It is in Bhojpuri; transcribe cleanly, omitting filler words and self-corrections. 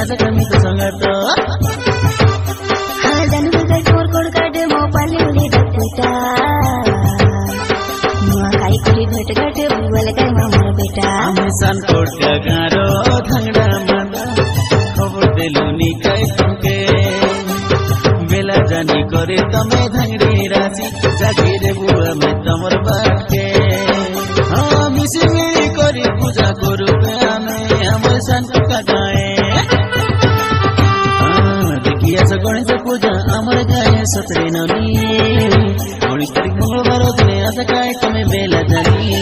आज कमी तो संगत हाँ जानू गई कोर कोर काटे मो पाली उली डपुटा मुआ काई कोरी घट घट बुवल कर मामर बेटा हमेशन कोट का गारो धंगड़ा माना खबर देलुनी काई तुमके बेला जानी करे तमे धंगड़ी राशि जागिर बुआ में तमर बाके हाँ मिसी मिली करी पूजा करू हमें हमेशन का गाए देखिया से गणेश पूजा अमर गाए सतरे ननी 19 तारीख मंगलवार दिन आज काई तमे बेला जानी